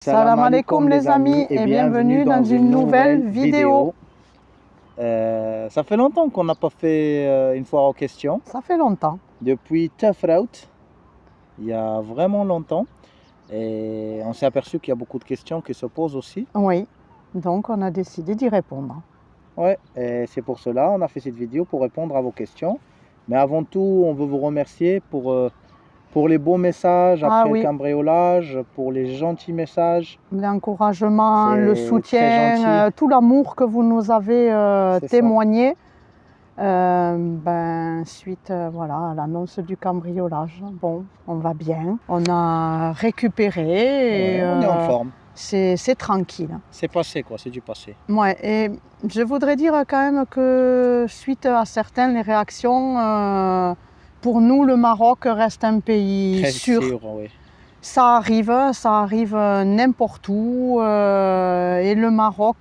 Salam alaikum les amis et bienvenue dans une nouvelle vidéo. Ça fait longtemps qu'on n'a pas fait une foire aux questions. Ça fait longtemps. Depuis Tough Route, il y a vraiment longtemps. Et on s'est aperçu qu'il y a beaucoup de questions qui se posent aussi. Oui, donc on a décidé d'y répondre. Ouais, et c'est pour cela on a fait cette vidéo pour répondre à vos questions. Mais avant tout, on veut vous remercier pour les beaux messages après le cambriolage, pour les gentils messages. L'encouragement, le C'est soutien, tout l'amour que vous nous avez témoigné suite voilà, à l'annonce du cambriolage. Bon, on va bien, on a récupéré. On est en forme. C'est tranquille. C'est passé quoi, c'est du passé. Ouais, et je voudrais dire quand même que suite à certaines réactions, pour nous le Maroc reste un pays Très sûr. Oui. Ça arrive n'importe où et le Maroc,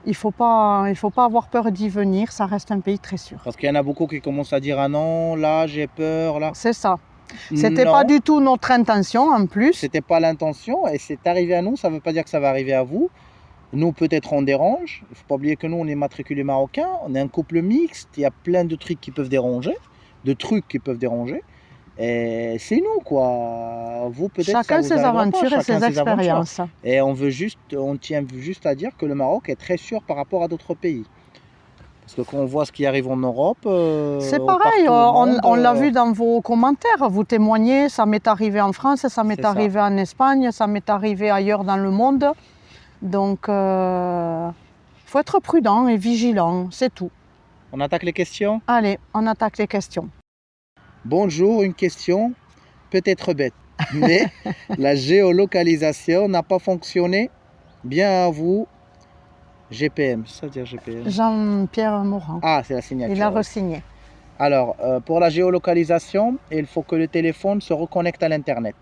il faut pas avoir peur d'y venir, ça reste un pays très sûr. Parce qu'il y en a beaucoup qui commencent à dire ah non, là j'ai peur, là. C'est ça. C'était pas du tout notre intention en plus. C'était pas l'intention et c'est arrivé à nous, ça veut pas dire que ça va arriver à vous. Nous peut-être on dérange, il faut pas oublier que nous on est matriculés marocains, on est un couple mixte, il y a plein de trucs qui peuvent déranger, et c'est nous quoi. Vous peut-être chacun ses aventures et ses expériences. Et on tient juste à dire que le Maroc est très sûr par rapport à d'autres pays. Parce que quand on voit ce qui arrive en Europe... c'est pareil, on l'a vu dans vos commentaires, vous témoignez, ça m'est arrivé en France, ça m'est arrivé en Espagne, ça m'est arrivé ailleurs dans le monde. Donc, il faut être prudent et vigilant, c'est tout. On attaque les questions? Allez, on attaque les questions. Bonjour, une question peut-être bête, mais la géolocalisation n'a pas fonctionné bien à vous. GPM, ça veut dire GPM. Jean-Pierre Morand. Ah, c'est la signature. Il a re-signé. Alors, pour la géolocalisation, il faut que le téléphone se reconnecte à l'Internet.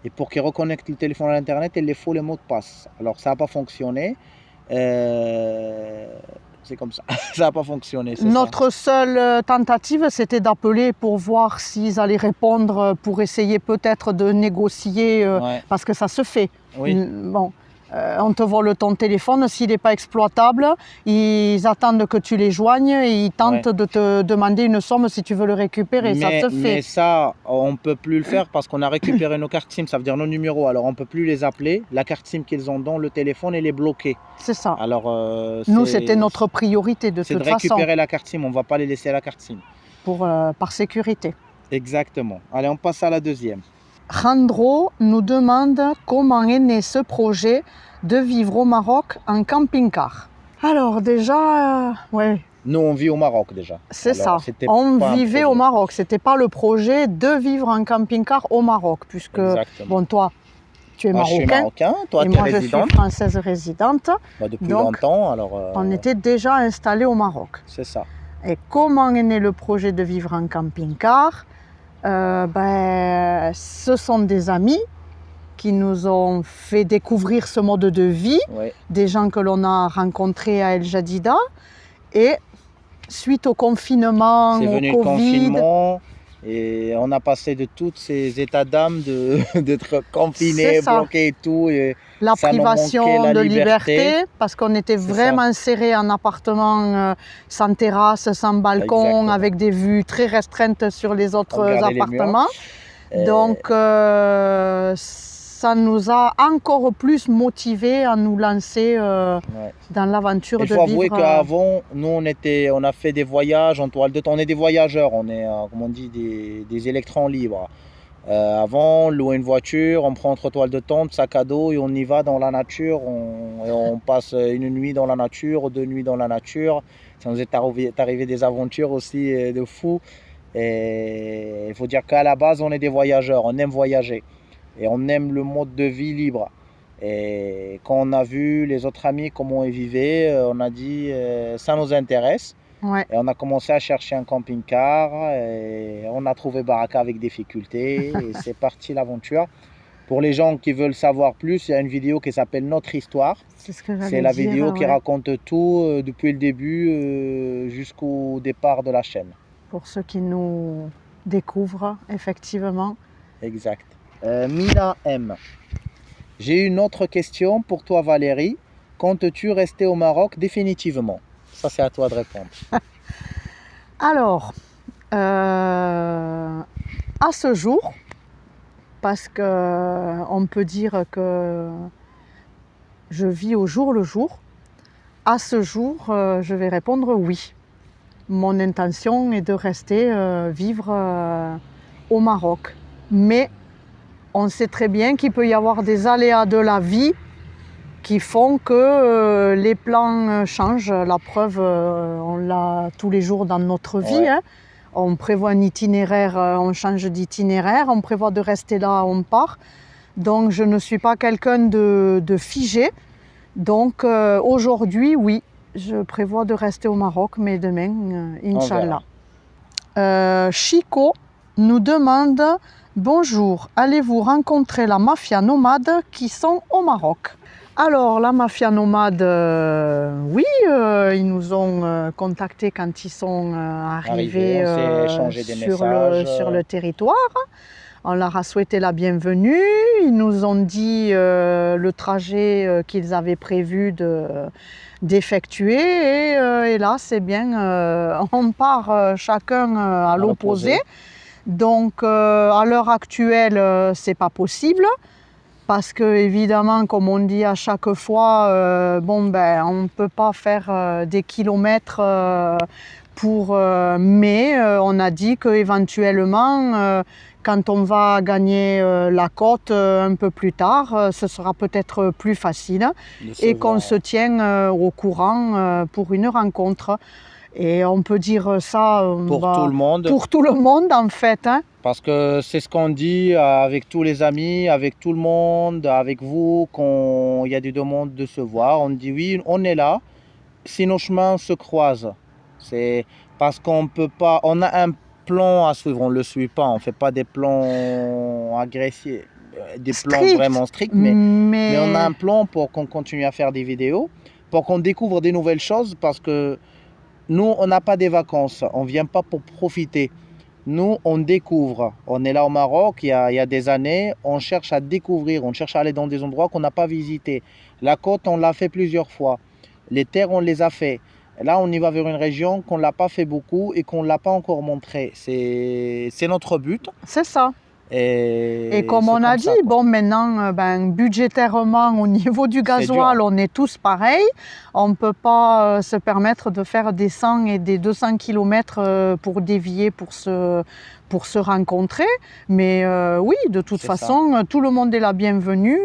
Et pour qu'il reconnecte le téléphone à l'Internet, il lui faut les mots de passe. Alors, ça n'a pas fonctionné. C'est comme ça. Ça n'a pas fonctionné. Notre seule tentative, c'était d'appeler pour voir s'ils allaient répondre, pour essayer peut-être de négocier, parce que ça se fait. Oui. Bon. On te vole ton téléphone, s'il n'est pas exploitable, ils attendent que tu les joignes et ils tentent de te demander une somme si tu veux le récupérer, ça se fait. Mais ça, on ne peut plus le faire parce qu'on a récupéré nos cartes SIM, ça veut dire nos numéros, alors on ne peut plus les appeler. La carte SIM qu'ils ont dans le téléphone, elle est bloquée. C'est ça. Alors, nous, c'était notre priorité de toute façon. C'est de récupérer la carte SIM, on ne va pas les laisser à la carte SIM. Par sécurité. Exactement. Allez, on passe à la deuxième. Randro nous demande comment est né ce projet de vivre au Maroc en camping-car. Alors déjà, nous on vit au Maroc déjà. C'est ça, on vivait au Maroc, c'était pas le projet de vivre en camping-car au Maroc, puisque bon toi, tu es marocain, je suis marocain, toi tu es résidente. Moi je suis française résidente. Depuis longtemps, alors... on était déjà installés au Maroc. C'est ça. Et comment est né le projet de vivre en camping-car? Ce sont des amis qui nous ont fait découvrir ce mode de vie, des gens que l'on a rencontrés à El Jadida. Et suite au confinement, au Covid... le confinement et on a passé de tous ces états d'âme d'être confinés, bloqués et tout. Et la privation de liberté, parce qu'on était vraiment serrés en appartement, sans terrasse, sans balcon, avec des vues très restreintes sur les autres appartements. Donc, ça nous a encore plus motivés à nous lancer dans l'aventure de vivre. Il faut avouer qu'avant, nous on a fait des voyages en toile de tente. On est des voyageurs, on est, comme on dit, des électrons libres. Avant, on louait une voiture, on prend entre toiles de tente, sac à dos et on y va dans la nature. On passe une nuit dans la nature, 2 nuits dans la nature. Ça nous est arrivé des aventures aussi de fou. Et il faut dire qu'à la base, on est des voyageurs, on aime voyager. Et on aime le mode de vie libre. Et quand on a vu les autres amis comment ils vivaient, on a dit ça nous intéresse. Et on a commencé à chercher un camping-car et on a trouvé Baraka avec difficulté et c'est parti l'aventure. Pour les gens qui veulent savoir plus, il y a une vidéo qui s'appelle Notre Histoire. C'est la vidéo qui raconte tout depuis le début jusqu'au départ de la chaîne. Pour ceux qui nous découvrent, effectivement. Exact. Mina M. J'ai une autre question pour toi, Valérie. Comptes-tu rester au Maroc définitivement? Ça, c'est à toi de répondre. Alors, à ce jour, parce que on peut dire que je vis au jour le jour, à ce jour, je vais répondre oui. Mon intention est de rester vivre au Maroc. Mais on sait très bien qu'il peut y avoir des aléas de la vie qui font que les plans changent. La preuve, on l'a tous les jours dans notre vie. Ouais. Hein. On prévoit un itinéraire, on change d'itinéraire, on prévoit de rester là, on part. Donc je ne suis pas quelqu'un de figé. Donc aujourd'hui, oui, je prévois de rester au Maroc, mais demain, Inch'Allah. Chico nous demande « Bonjour, allez-vous rencontrer la mafia nomade qui sont au Maroc ?» Alors, la mafia nomade, oui, ils nous ont contactés quand ils sont arrivés on s'est échangé des sur messages. sur le territoire. On leur a souhaité la bienvenue. Ils nous ont dit le trajet qu'ils avaient prévu d'effectuer. Et là, c'est bien, on part chacun à l'opposé. Donc, à l'heure actuelle, c'est pas possible. Parce que évidemment, comme on dit à chaque fois, on ne peut pas faire des kilomètres mais on a dit qu'éventuellement, quand on va gagner la côte un peu plus tard, ce sera peut-être plus facile et qu'on se tient au courant pour une rencontre. Et on peut dire ça pour tout le monde. Pour tout le monde en fait. Hein. Parce que c'est ce qu'on dit avec tous les amis, avec tout le monde, avec vous, quand il y a des demandes de se voir. On dit oui, on est là. Si nos chemins se croisent, c'est parce qu'on peut pas. On a un plan à suivre, on ne le suit pas. On ne fait pas des plans agressifs, des plans vraiment stricts, mais on a un plan pour qu'on continue à faire des vidéos, pour qu'on découvre des nouvelles choses. Parce que nous, on n'a pas des vacances, on ne vient pas pour profiter. Nous, on découvre. On est là au Maroc, il y a des années, on cherche à découvrir, on cherche à aller dans des endroits qu'on n'a pas visités. La côte, on l'a fait plusieurs fois. Les terres, on les a fait. Là, on y va vers une région qu'on ne l'a pas fait beaucoup et qu'on ne l'a pas encore montré. C'est notre but. C'est ça. Et comme on a dit, bon, maintenant, budgétairement, au niveau du gasoil, on est tous pareils. On ne peut pas se permettre de faire des 100 et des 200 km pour dévier, pour se rencontrer. Mais oui, de toute façon, tout le monde est la bienvenue.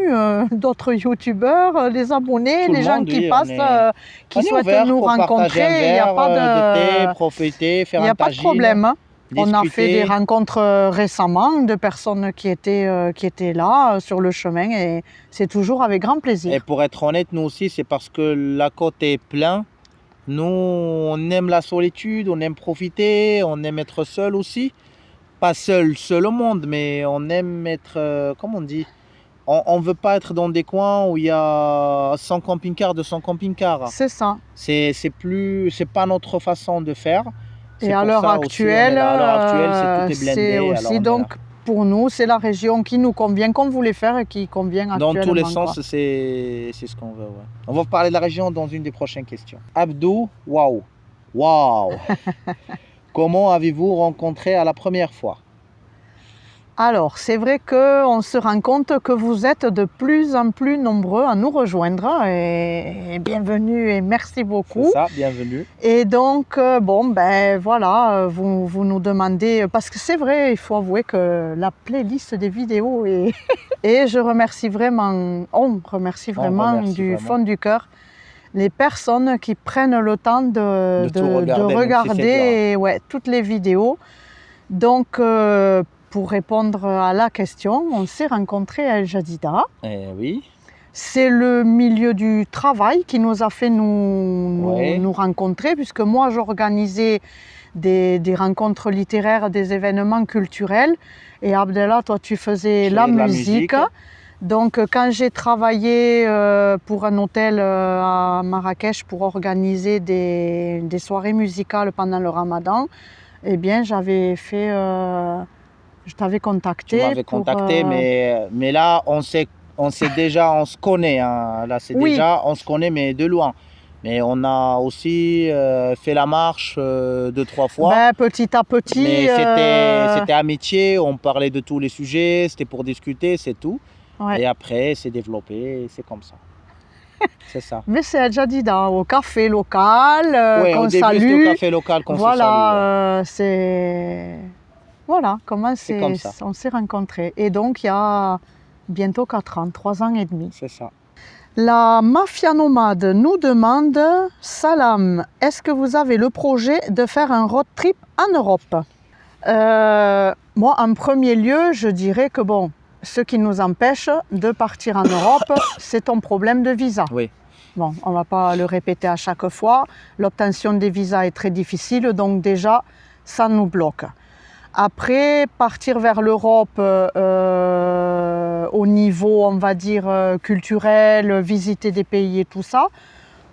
D'autres youtubeurs, les abonnés, les gens qui passent, qui souhaitent nous rencontrer. Il n'y a pas de profiter, faire un tagine. Il n'y a pas de problème. Hein. On a fait des rencontres récemment de personnes qui étaient là sur le chemin et c'est toujours avec grand plaisir. Et pour être honnête, nous aussi, c'est parce que la côte est pleine. Nous, on aime la solitude, on aime profiter, on aime être seul aussi. Pas seul au monde, mais on aime être, comment on dit, on ne veut pas être dans des coins où il y a 100 camping-cars, 200 camping-cars. C'est ça. C'est pas notre façon de faire. Et à l'heure actuelle, c'est aussi donc pour nous, c'est la région qui nous convient, qu'on voulait faire et qui convient actuellement. Dans tous les sens, c'est ce qu'on veut. Ouais. On va parler de la région dans une des prochaines questions. Abdou, waouh. Comment avez-vous rencontré à la première fois? Alors, c'est vrai qu'on se rend compte que vous êtes de plus en plus nombreux à nous rejoindre et bienvenue et merci beaucoup. C'est ça, bienvenue. Et donc, voilà, vous nous demandez, parce que c'est vrai, il faut avouer que la playlist des vidéos est... Et je remercie vraiment, on remercie vraiment du fond du cœur les personnes qui prennent le temps de regarder toutes les vidéos. Donc, pour répondre à la question, on s'est rencontrés à El Jadida. Oui. C'est le milieu du travail qui nous a fait nous rencontrer, puisque moi j'organisais des rencontres littéraires, des événements culturels, et Abdellah, toi tu faisais la musique. Donc quand j'ai travaillé pour un hôtel à Marrakech pour organiser des soirées musicales pendant le Ramadan, eh bien j'avais fait... je t'avais contacté. Tu m'avais contacté, mais là, on s'est On se connaît. Hein. Là, c'est Oui. déjà, on se connaît, mais de loin. Mais on a aussi fait la marche 2-3 fois. Ben, petit à petit. Mais c'était amitié, on parlait de tous les sujets, c'était pour discuter, c'est tout. Ouais. Et après, c'est développé, c'est comme ça. C'est ça. Mais c'est déjà dit au café local, Ouais, qu'on au début, c'était salue. au café local qu'on se salue. Voilà, c'est. Voilà comment C'est comme ça. on s'est rencontrés. Et donc, il y a bientôt 4 ans, 3 ans et demi. C'est ça. La Mafia Nomade nous demande: Salam, est-ce que vous avez le projet de faire un road trip en Europe? Moi, en premier lieu, je dirais que bon, ce qui nous empêche de partir en Europe, c'est ton problème de visa. Oui. Bon, on ne va pas le répéter à chaque fois. L'obtention des visas est très difficile, donc déjà, ça nous bloque. Après, partir vers l'Europe au niveau, on va dire, culturel, visiter des pays et tout ça,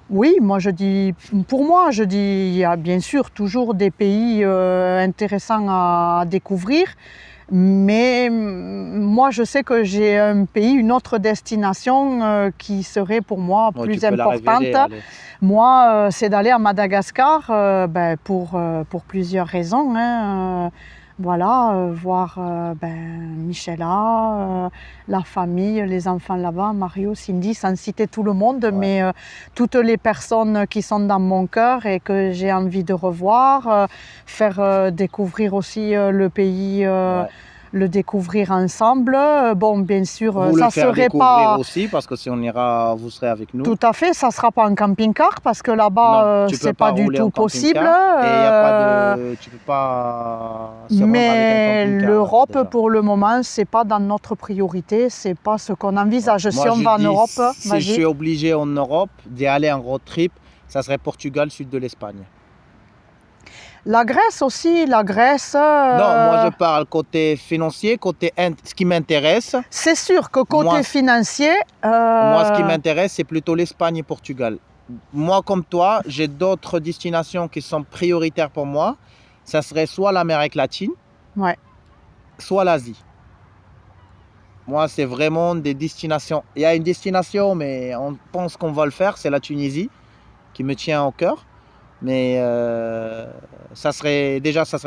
oui, moi je dis, pour moi, je dis, il y a bien sûr toujours des pays intéressants à découvrir, mais moi je sais que j'ai un pays, une autre destination qui serait pour moi plus importante. Révéler, moi, c'est d'aller à Madagascar pour plusieurs raisons. Hein. Voilà, voir Michela, la famille, les enfants là-bas, Mario, Cindy, sans citer tout le monde, mais toutes les personnes qui sont dans mon cœur et que j'ai envie de revoir, faire découvrir aussi le pays, le découvrir ensemble. Bon, bien sûr, vous ça le faire serait découvrir pas aussi, parce que si on ira, vous serez avec nous. tout à fait, ça ne sera pas en camping-car parce que là-bas, c'est pas du tout possible. Et y a pas de, tu peux pas se rendre avec un camping-car. L'Europe, pour le moment, c'est pas dans notre priorité, c'est pas ce qu'on envisage. Si on va en Europe, si je suis obligé en Europe d'y aller en road trip, ça serait Portugal, sud de l'Espagne. La Grèce aussi, la Grèce... Non, moi je parle côté financier, ce qui m'intéresse. C'est sûr que côté financier... Moi, ce qui m'intéresse, c'est plutôt l'Espagne et Portugal. Moi, comme toi, j'ai d'autres destinations qui sont prioritaires pour moi. Ça serait soit l'Amérique latine, soit l'Asie. Moi, c'est vraiment des destinations. Il y a une destination, mais on pense qu'on va le faire, c'est la Tunisie, qui me tient au cœur. Mais ça serait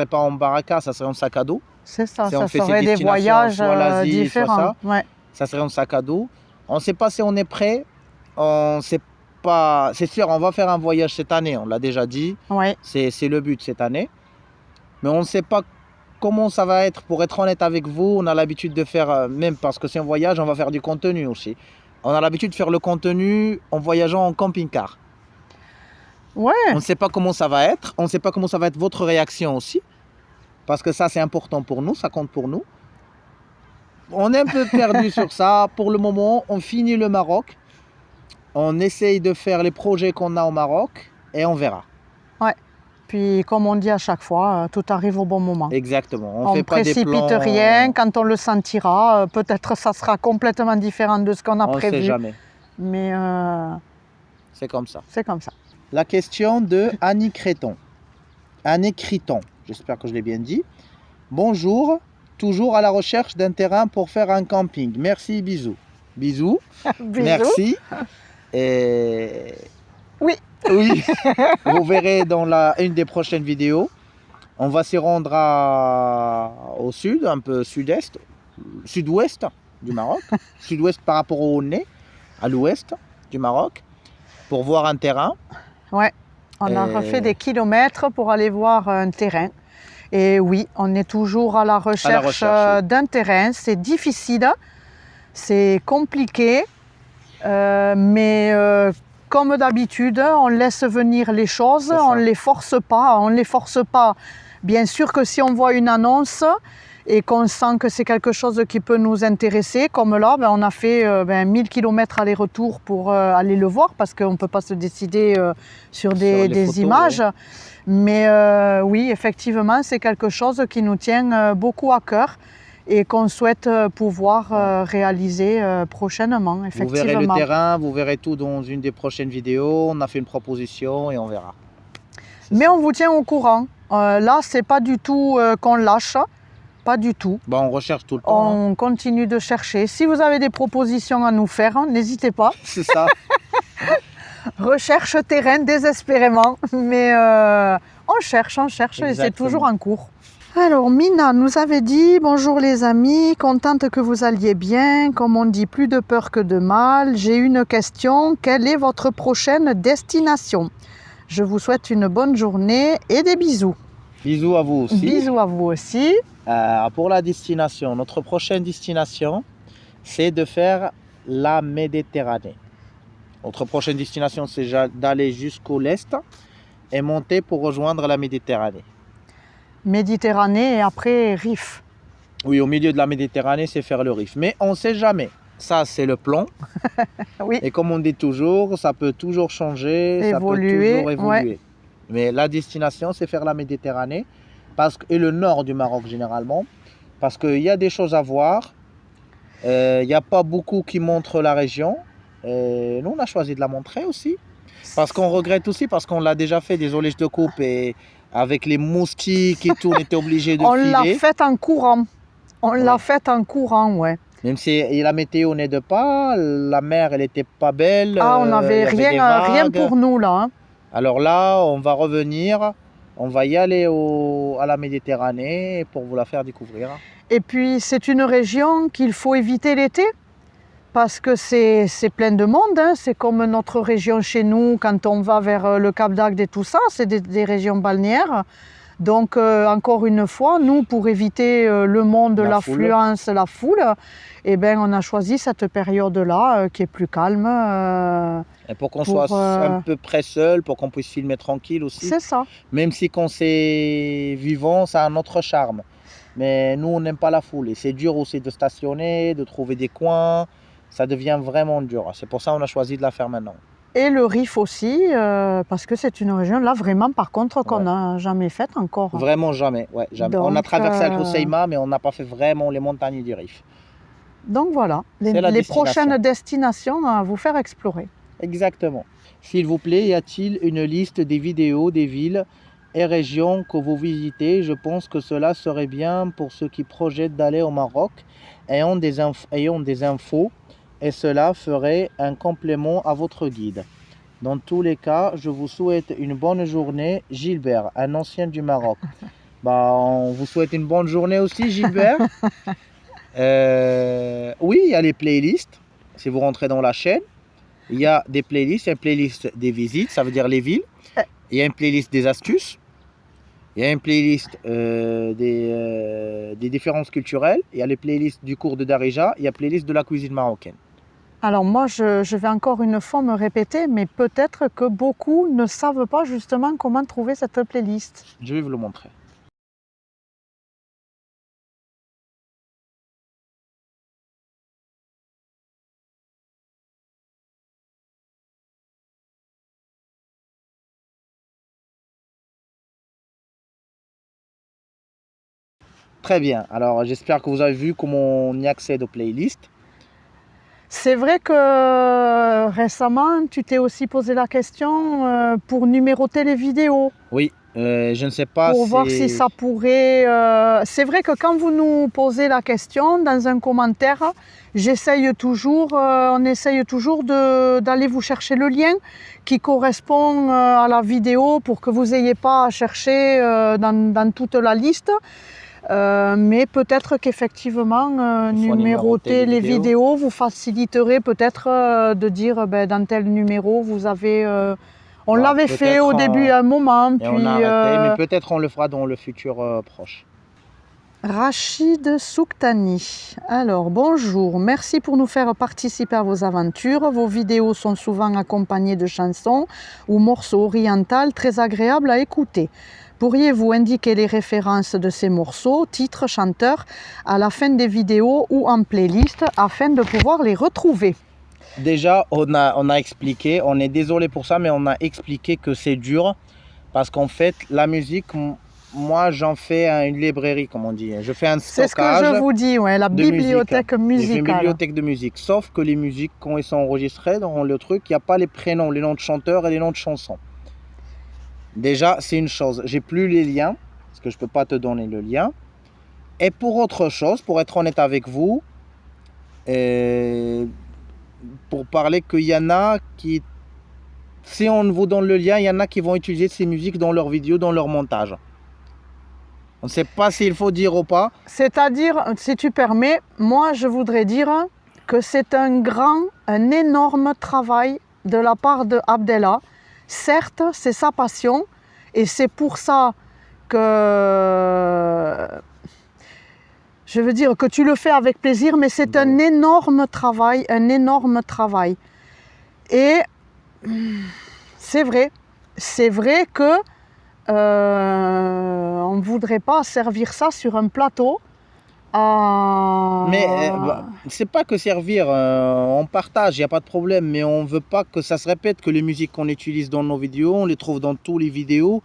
pas en baraka, ça serait en sac à dos. C'est ça, ça serait des voyages différents. Ça serait en sac à dos. On ne sait pas si on est prêt. On sait pas. C'est sûr, on va faire un voyage cette année, on l'a déjà dit. C'est le but cette année. Mais on ne sait pas comment ça va être. Pour être honnête avec vous, on a l'habitude de faire, même parce que c'est un voyage, on va faire du contenu aussi. On a l'habitude de faire le contenu en voyageant en camping-car. On ne sait pas comment ça va être. On ne sait pas comment ça va être votre réaction aussi. Parce que ça, c'est important pour nous. Ça compte pour nous. On est un peu perdu sur ça. Pour le moment, on finit le Maroc. On essaye de faire les projets qu'on a au Maroc. Et on verra. Puis, comme on dit à chaque fois, tout arrive au bon moment. Exactement. On ne précipite rien. Quand on le sentira, peut-être ça sera complètement différent de ce qu'on a prévu. On ne sait jamais. Mais c'est comme ça. C'est comme ça. La question de Annie Créton. Annie Criton, j'espère que je l'ai bien dit. Bonjour, toujours à la recherche d'un terrain pour faire un camping. Merci, bisous. Bisous. Merci. Et... Oui. Vous verrez dans une des prochaines vidéos. On va s'y rendre au sud, un peu sud-est, sud-ouest du Maroc. Sud-ouest par rapport au nez, à l'ouest du Maroc, pour voir un terrain. On a refait des kilomètres pour aller voir un terrain. Et oui, on est toujours à la recherche d'un terrain. C'est difficile, c'est compliqué, mais comme d'habitude, on laisse venir les choses, on ne les force pas. Bien sûr que si on voit une annonce et qu'on sent que c'est quelque chose qui peut nous intéresser, comme là, on a fait 1000 km aller-retour pour aller le voir, parce qu'on ne peut pas se décider sur des images. Mais oui, effectivement, c'est quelque chose qui nous tient beaucoup à cœur et qu'on souhaite pouvoir réaliser prochainement, effectivement. Vous verrez le terrain, vous verrez tout dans une des prochaines vidéos. On a fait une proposition et on verra. Mais on vous tient au courant. Là, ce n'est pas du tout qu'on lâche. pas du tout. Bah, on recherche tout le temps. On continue de chercher. Si vous avez des propositions à nous faire, n'hésitez pas. C'est ça. Recherche terrain désespérément, mais on cherche et c'est Exactement. toujours en cours. Alors Mina nous avait dit: bonjour les amis, contente que vous alliez bien, comme on dit, plus de peur que de mal. J'ai une question, quelle est votre prochaine destination? Je vous souhaite une bonne journée et des bisous. Bisous à vous aussi. Bisous à vous aussi. Pour la destination, notre prochaine destination, c'est de faire la Méditerranée. Notre prochaine destination, c'est d'aller jusqu'au l'est et monter pour rejoindre la Méditerranée. Méditerranée et après Rif. Oui, au milieu de la Méditerranée, c'est faire le Rif. Mais on ne sait jamais. Ça, c'est le plan. Oui. Et comme on dit toujours, ça peut toujours changer, ça peut toujours évoluer. Ouais. Mais la destination, c'est faire la Méditerranée et le nord du Maroc généralement. Parce qu'il y a des choses à voir. Il n'y a pas beaucoup qui montrent la région. Nous, on a choisi de la montrer aussi. Parce qu'on regrette aussi, parce qu'on l'a déjà fait, désolé, je te coupe, et avec les moustiques et tout, on était obligé de On filer. l'a fait en courant. On l'a fait en courant, ouais. Même si la météo n'aide pas, la mer, elle n'était pas belle. Ah, on n'avait il y avait des rien vagues. pour nous là. Hein. Alors là, on va revenir, on va y aller à la Méditerranée pour vous la faire découvrir. Et puis, c'est une région qu'il faut éviter l'été. Parce que c'est plein de monde, hein. C'est comme notre région chez nous, quand on va vers le Cap d'Agde et tout ça, c'est des régions balnéaires. Donc, encore une fois, nous, pour éviter le monde, l'affluence, la foule, eh ben, on a choisi cette période-là qui est plus calme. Et pour qu'on soit un peu près seul, pour qu'on puisse filmer tranquille aussi. C'est ça. Même si quand c'est vivant, ça a un autre charme. Mais nous, on n'aime pas la foule. Et c'est dur aussi de stationner, de trouver des coins. Ça devient vraiment dur. C'est pour ça qu'on a choisi de la faire maintenant. Et le Rif aussi, parce que c'est une région, là vraiment par contre, qu'on n'a jamais faite encore. Vraiment jamais, ouais, jamais. Donc, on a traversé Al Hoceima, mais on n'a pas fait vraiment les montagnes du Rif. Donc voilà, les prochaines destinations à vous faire explorer. Exactement. S'il vous plaît, y a-t-il une liste des vidéos des villes et régions que vous visitez? Je pense que cela serait bien pour ceux qui projettent d'aller au Maroc ayant des infos. Et cela ferait un complément à votre guide. Dans tous les cas, je vous souhaite une bonne journée. Gilbert, un ancien du Maroc. On vous souhaite une bonne journée aussi, Gilbert. Oui, il y a les playlists. Si vous rentrez dans la chaîne, il y a des playlists. Il y a une playlist des visites, ça veut dire les villes. Il y a une playlist des astuces. Il y a une playlist des différences culturelles. Il y a les playlists du cours de Darija. Il y a la playlist de la cuisine marocaine. Alors moi, je vais encore une fois me répéter, mais peut-être que beaucoup ne savent pas justement comment trouver cette playlist. Je vais vous le montrer. Très bien. Alors, j'espère que vous avez vu comment on y accède aux playlists. C'est vrai que récemment, tu t'es aussi posé la question pour numéroter les vidéos. Oui, je ne sais pas pour voir si ça pourrait... C'est vrai que quand vous nous posez la question dans un commentaire, on essaye toujours d'aller vous chercher le lien qui correspond à la vidéo pour que vous n'ayez pas à chercher dans toute la liste. Mais peut-être qu'effectivement, numéroter les vidéos vous faciliterait peut-être de dire dans tel numéro vous avez... on l'avait fait au début à un moment. Puis, on a arrêté, mais peut-être on le fera dans le futur proche. Rachid Souktani. Alors, bonjour, merci pour nous faire participer à vos aventures. Vos vidéos sont souvent accompagnées de chansons ou morceaux orientaux très agréables à écouter. Pourriez-vous indiquer les références de ces morceaux, titres, chanteurs, à la fin des vidéos ou en playlist afin de pouvoir les retrouver? Déjà, on a expliqué, on est désolé pour ça, mais on a expliqué que c'est dur parce qu'en fait, la musique, moi j'en fais une librairie, comme on dit. Je fais un stockage. C'est ce que je vous dis, ouais, la bibliothèque musicale. Une bibliothèque de musique. Sauf que les musiques, quand elles sont enregistrées dans le truc, il n'y a pas les prénoms, les noms de chanteurs et les noms de chansons. Déjà, c'est une chose. J'ai plus les liens, parce que je ne peux pas te donner le lien. Et pour autre chose, pour être honnête avec vous, pour parler qu'il y en a qui, si on vous donne le lien, il y en a qui vont utiliser ces musiques dans leurs vidéos, dans leur montage. On ne sait pas s'il faut dire ou pas. C'est-à-dire, si tu permets, moi je voudrais dire que c'est un énorme travail de la part de Abdellah. Certes, c'est sa passion et c'est pour ça que je veux dire que tu le fais avec plaisir, mais c'est un énorme travail, Et c'est vrai que on ne voudrait pas servir ça sur un plateau. Mais c'est pas que servir, on partage, il n'y a pas de problème, mais on veut pas que ça se répète, que les musiques qu'on utilise dans nos vidéos, on les trouve dans toutes les vidéos.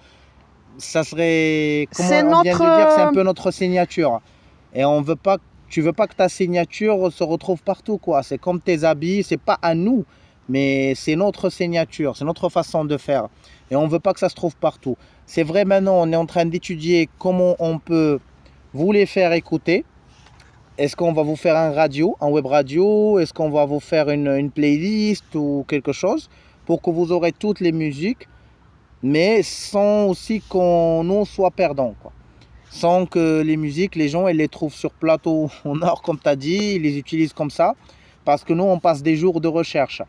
Ça serait, comment on vient de dire, c'est un peu notre signature. Et on veut pas, tu veux pas que ta signature se retrouve partout, quoi. C'est comme tes habits, c'est pas à nous, mais c'est notre signature, c'est notre façon de faire. Et on veut pas que ça se trouve partout. C'est vrai, maintenant, on est en train d'étudier comment on peut vous les faire écouter. Est-ce qu'on va vous faire un web radio? Est-ce qu'on va vous faire une playlist ou quelque chose pour que vous aurez toutes les musiques, mais sans aussi qu'on nous soit perdant, quoi. Sans que les musiques, les gens, ils les trouvent sur plateau en or, comme tu as dit, ils les utilisent comme ça, parce que nous, on passe des jours de recherche.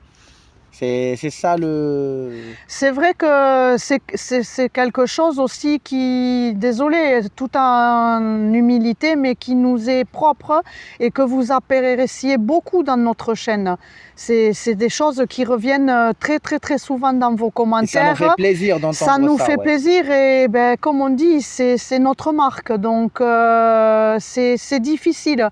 C'est ça le... C'est vrai que c'est quelque chose aussi qui, désolé, tout en humilité, mais qui nous est propre et que vous appréciez beaucoup dans notre chaîne. C'est des choses qui reviennent très souvent dans vos commentaires. Et ça nous fait plaisir d'entendre ça. Ça nous fait plaisir et ben, comme on dit, c'est notre marque. Donc c'est difficile.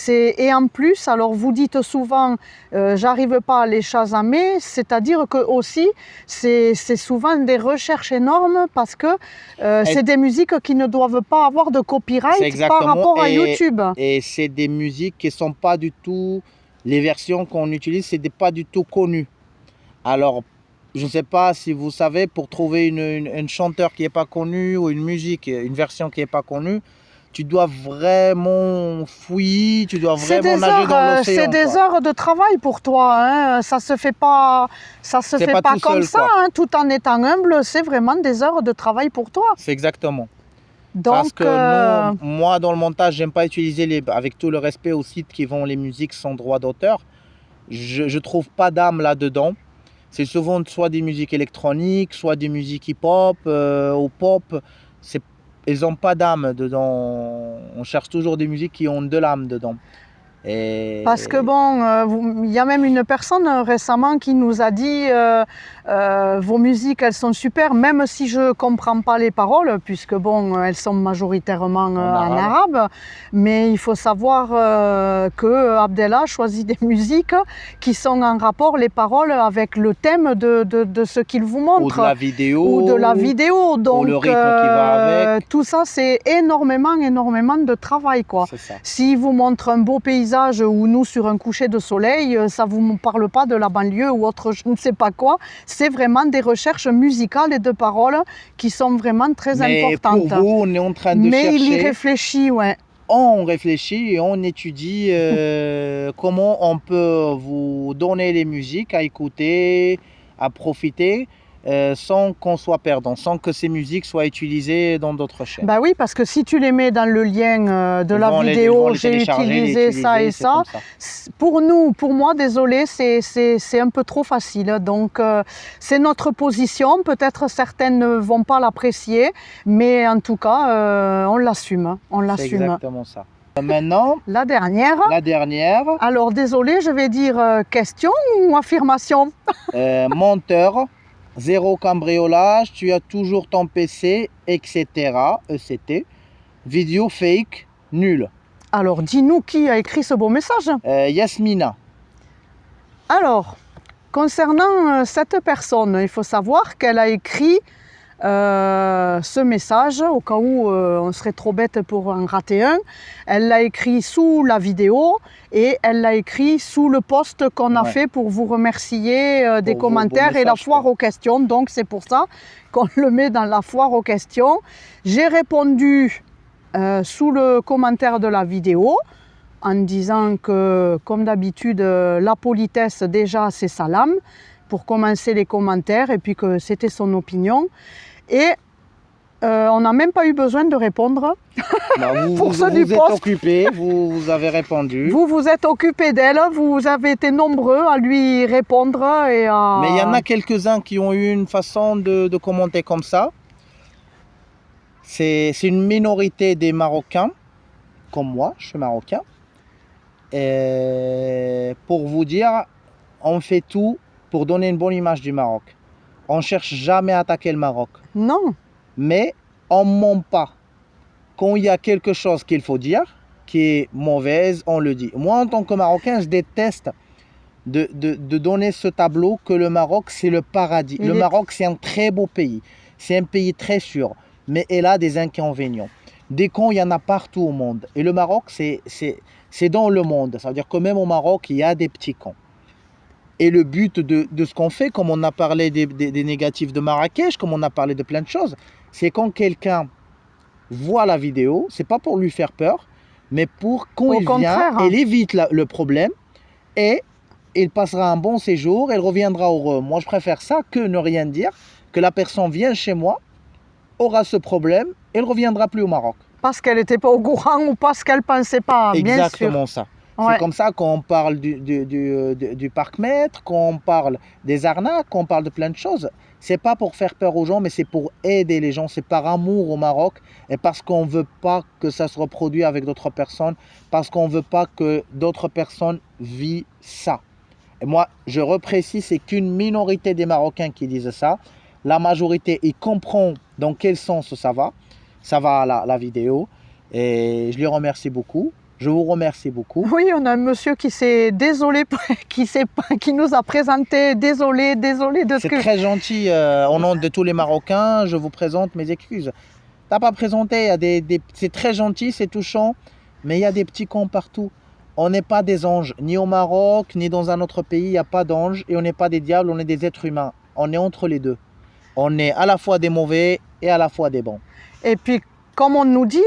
Et en plus, alors vous dites souvent, j'arrive pas à les chasamer, c'est-à-dire que aussi, c'est souvent des recherches énormes parce que c'est des musiques qui ne doivent pas avoir de copyright par rapport à YouTube. Et c'est des musiques qui ne sont pas du tout... Les versions qu'on utilise, ce n'est pas du tout connu. Alors, je ne sais pas si vous savez, pour trouver un chanteur qui n'est pas connu ou une musique, une version qui n'est pas connue, tu dois vraiment fouiller, tu dois vraiment nager dans l'océan. C'est des heures de travail pour toi, hein. Ça se fait pas comme ça, hein. Tout en étant humble, c'est vraiment des heures de travail pour toi. C'est exactement. Donc, parce que nous, moi, dans le montage, j'aime pas utiliser, avec tout le respect aux sites qui vendent les musiques sans droit d'auteur. Je trouve pas d'âme là-dedans. C'est souvent soit des musiques électroniques, soit des musiques hip-hop ou pop. Ils n'ont pas d'âme dedans. On cherche toujours des musiques qui ont de l'âme dedans. Parce que bon, il y a même une personne récemment qui nous a dit vos musiques, elles sont super, même si je ne comprends pas les paroles, puisque bon, elles sont majoritairement en arabe. Mais il faut savoir que Abdellah choisit des musiques qui sont en rapport, les paroles, avec le thème de ce qu'il vous montre. Ou de la vidéo. Ou de la vidéo. Donc, ou le rythme qui va avec. Tout ça, c'est énormément de travail, quoi. S'il vous montre un beau paysage, ou nous sur un coucher de soleil, ça ne vous parle pas de la banlieue ou autre, je ne sais pas quoi. C'est vraiment des recherches musicales et de paroles qui sont vraiment très importantes. Pour vous, on est en train de chercher. Mais il y réfléchit, ouais. On réfléchit et on étudie comment on peut vous donner les musiques à écouter, à profiter. Sans qu'on soit perdant, sans que ces musiques soient utilisées dans d'autres chaînes. Bah oui, parce que si tu les mets dans le lien de la vidéo, j'ai utilisé ça et ça. Pour moi, désolé, c'est un peu trop facile. Donc, c'est notre position. Peut-être certaines ne vont pas l'apprécier, mais en tout cas, on l'assume. C'est exactement ça. Maintenant, la dernière. Alors, désolé, je vais dire question ou affirmation. Menteur. Zéro cambriolage, tu as toujours ton PC, etc. ECT. Vidéo fake, nul. Alors, dis-nous qui a écrit ce beau message. Yasmina. Alors, concernant cette personne, il faut savoir qu'elle a écrit ce message, au cas où on serait trop bête pour en rater un. Elle l'a écrit sous la vidéo et elle l'a écrit sous le post qu'on a fait pour vous remercier des commentaires et la foire aux questions. Donc c'est pour ça qu'on le met dans la foire aux questions. J'ai répondu sous le commentaire de la vidéo en disant que, comme d'habitude, la politesse déjà c'est salam pour commencer les commentaires et puis que c'était son opinion. Et on n'a même pas eu besoin de répondre. Vous êtes occupé, vous avez répondu. Vous êtes occupé d'elle, vous avez été nombreux à lui répondre. Et à... Mais il y en a quelques-uns qui ont eu une façon de commenter comme ça. C'est une minorité des Marocains, comme moi, je suis marocain. Et pour vous dire, on fait tout pour donner une bonne image du Maroc. On ne cherche jamais à attaquer le Maroc. Non. Mais on ne ment pas. Quand il y a quelque chose qu'il faut dire, qui est mauvaise, on le dit. Moi, en tant que Marocain, je déteste de donner ce tableau que le Maroc, c'est le paradis. Le Maroc, c'est un très beau pays. C'est un pays très sûr, mais il a des inconvénients. Des cons, il y en a partout au monde. Et le Maroc, c'est dans le monde. Ça veut dire que même au Maroc, il y a des petits cons. Et le but de ce qu'on fait, comme on a parlé des négatifs de Marrakech, comme on a parlé de plein de choses, c'est quand quelqu'un voit la vidéo, c'est pas pour lui faire peur, mais pour quand il vient, il évite le problème et il passera un bon séjour, il reviendra heureux. Moi, je préfère ça que ne rien dire, que la personne vient chez moi, aura ce problème, et elle ne reviendra plus au Maroc. Parce qu'elle n'était pas au courant ou parce qu'elle ne pensait pas, bien sûr. Exactement ça. Ouais. C'est comme ça qu'on parle du parc-mètre, qu'on parle des arnaques, qu'on parle de plein de choses. C'est pas pour faire peur aux gens, mais c'est pour aider les gens. C'est par amour au Maroc et parce qu'on ne veut pas que ça se reproduise avec d'autres personnes, parce qu'on ne veut pas que d'autres personnes vivent ça. Et moi, je reprécise, c'est qu'une minorité des Marocains qui disent ça. La majorité, ils comprennent dans quel sens ça va. Ça va à la vidéo. Et je les remercie beaucoup. Je vous remercie beaucoup. Oui, on a un monsieur qui s'est désolé, qui nous a présenté, désolé de ce que... C'est très gentil. Au nom de tous les Marocains, je vous présente mes excuses. T'as pas présenté, c'est très gentil, c'est touchant, mais il y a des petits cons partout. On n'est pas des anges, ni au Maroc, ni dans un autre pays, il n'y a pas d'anges, et on n'est pas des diables, on est des êtres humains. On est entre les deux. On est à la fois des mauvais et à la fois des bons. Et puis, comme on nous dit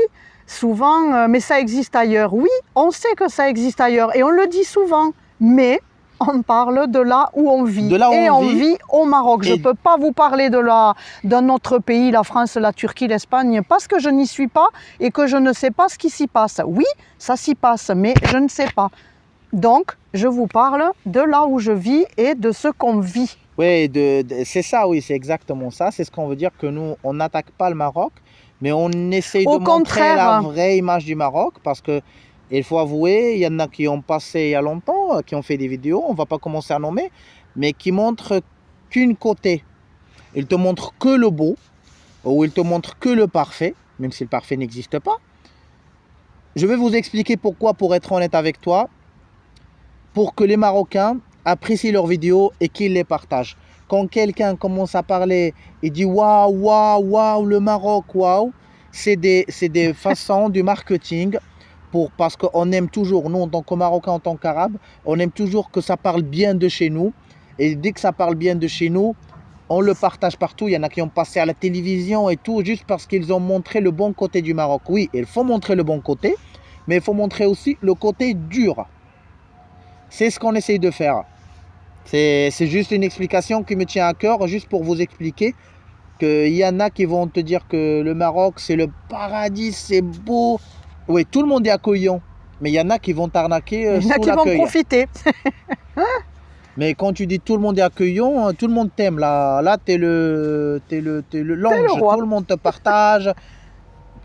souvent, mais ça existe ailleurs. Oui, on sait que ça existe ailleurs et on le dit souvent, mais on parle de là où on vit. On vit au Maroc. Je ne peux pas vous parler d'un autre pays, la France, la Turquie, l'Espagne, parce que je n'y suis pas et que je ne sais pas ce qui s'y passe. Oui, ça s'y passe, mais je ne sais pas. Donc, je vous parle de là où je vis et de ce qu'on vit. Oui, c'est ça, oui, c'est exactement ça. C'est ce qu'on veut dire, que nous, on n'attaque pas le Maroc, mais on essaye de montrer la vraie image du Maroc, parce que il faut avouer, il y en a qui ont passé il y a longtemps, qui ont fait des vidéos, on ne va pas commencer à nommer, mais qui montrent qu'une côté. Ils te montrent que le beau, ou ils te montrent que le parfait, même si le parfait n'existe pas. Je vais vous expliquer pourquoi, pour être honnête avec toi, pour que les Marocains apprécient leurs vidéos et qu'ils les partagent. Quand quelqu'un commence à parler et dit waouh, waouh, waouh, le Maroc, waouh, c'est des façons du marketing, parce qu'on aime toujours, nous en tant que Marocains, en tant qu'Arabes, on aime toujours que ça parle bien de chez nous. Et dès que ça parle bien de chez nous, on le partage partout. Il y en a qui ont passé à la télévision et tout, juste parce qu'ils ont montré le bon côté du Maroc. Oui, il faut montrer le bon côté, mais il faut montrer aussi le côté dur. C'est ce qu'on essaye de faire. C'est juste une explication qui me tient à cœur, juste pour vous expliquer qu'il y en a qui vont te dire que le Maroc, c'est le paradis, c'est beau. Oui, tout le monde est accueillant, mais il y en a qui vont t'arnaquer sous l'accueil. Il y en a qui vont profiter. Mais quand tu dis tout le monde est accueillant, tout le monde t'aime. Là t'es l'ange, tout le monde te partage,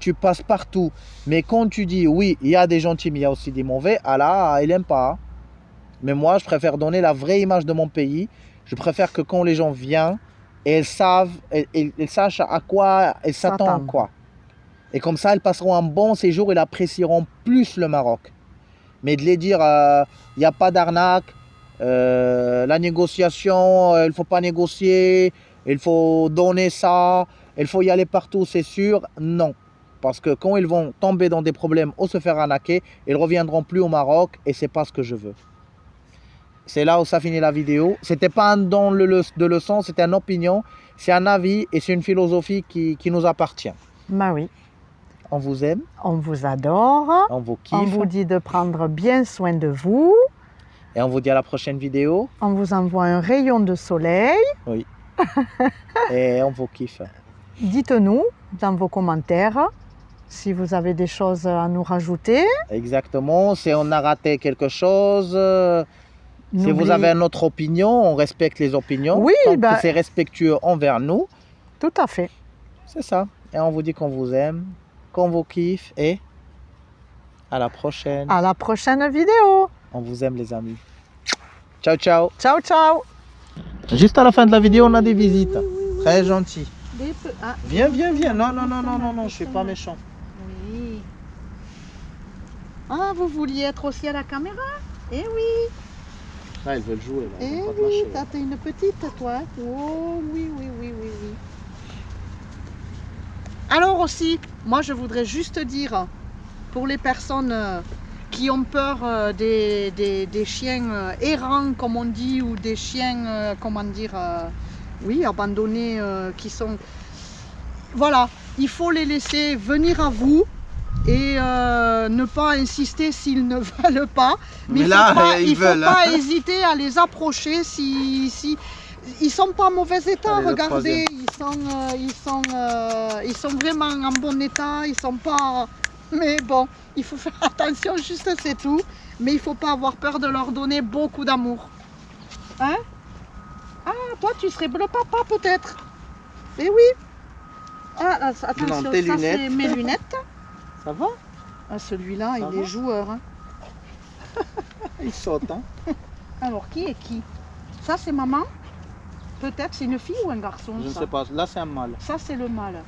tu passes partout. Mais quand tu dis oui, il y a des gentils, mais il y a aussi des mauvais, ah là, il n'aime pas. Mais moi, je préfère donner la vraie image de mon pays. Je préfère que quand les gens viennent, ils sachent à quoi ils s'attendent, quoi. Et comme ça, ils passeront un bon séjour, ils apprécieront plus le Maroc. Mais de les dire, il n'y a pas d'arnaque, la négociation, il ne faut pas négocier, il faut donner ça, il faut y aller partout, c'est sûr. Non. Parce que quand ils vont tomber dans des problèmes ou se faire arnaquer, ils ne reviendront plus au Maroc et ce n'est pas ce que je veux. C'est là où ça finit la vidéo. C'était pas un don de leçon, c'était une opinion, c'est un avis et c'est une philosophie qui nous appartient. Bah oui. On vous aime, On vous adore. on vous On kiffe. vous dit de prendre bien soin de vous. Et on vous dit à la prochaine vidéo. On vous envoie un rayon de soleil. Et on vous kiffe. Dites-nous dans vos commentaires si vous avez des choses à nous rajouter. Exactement. Si on a raté quelque chose, si vous N'oubliez- avez une autre opinion, on respecte les opinions. Oui, Tant bah- que c'est respectueux envers nous, Tout à fait. c'est ça. Et on vous dit qu'on vous aime, qu'on vous kiffe et à la prochaine. À la prochaine vidéo. On vous aime les amis. Ciao, ciao. Ciao, ciao. Juste à la fin de la vidéo, on a des visites. Très gentil. Ah, Viens, viens, viens. Non, non, non, non, non, non, je suis pas méchant. oui. Ah, vous vouliez être aussi à la caméra? Eh oui. Là, ils veulent jouer. Là. Ils Eh vont pas te oui, lâcher, là. t'as une petite, toi. Oh, oui, oui, oui, oui, oui. Alors aussi, moi, je voudrais juste dire, pour les personnes qui ont peur des chiens errants, comme on dit, ou des chiens, comment dire, oui, abandonnés, qui sont... Voilà, il faut les laisser venir à vous et ne pas insister s'ils ne veulent pas. Mais il là, faut pas, ils il faut veulent, pas hein. hésiter à les approcher si ils sont pas en mauvais état. Allez, le Regardez, ils sont vraiment en bon état. Ils sont pas. Mais bon, il faut faire attention, juste c'est tout. Mais il faut pas avoir peur de leur donner beaucoup d'amour. Hein? Ah, toi, tu serais bleu papa peut-être. Eh oui. Ah, attention, tes ça lunettes. c'est mes lunettes. Ça va? Ah, celui-là, Ça il va est joueur. Hein. Ils sautent, hein? Alors, qui est qui? Ça, c'est maman? Peut-être, c'est une fille ou un garçon? Je ne ça sais pas. Là, c'est un mâle. Ça, c'est le mâle.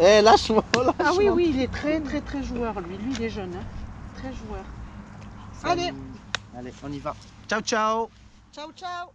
Eh, lâche-moi, Ah lâche-moi. oui, oui, il est très, très, très joueur, lui. Lui, il est jeune. Hein. Très joueur. Allez. Allez, on y va. Ciao, ciao. Ciao, ciao.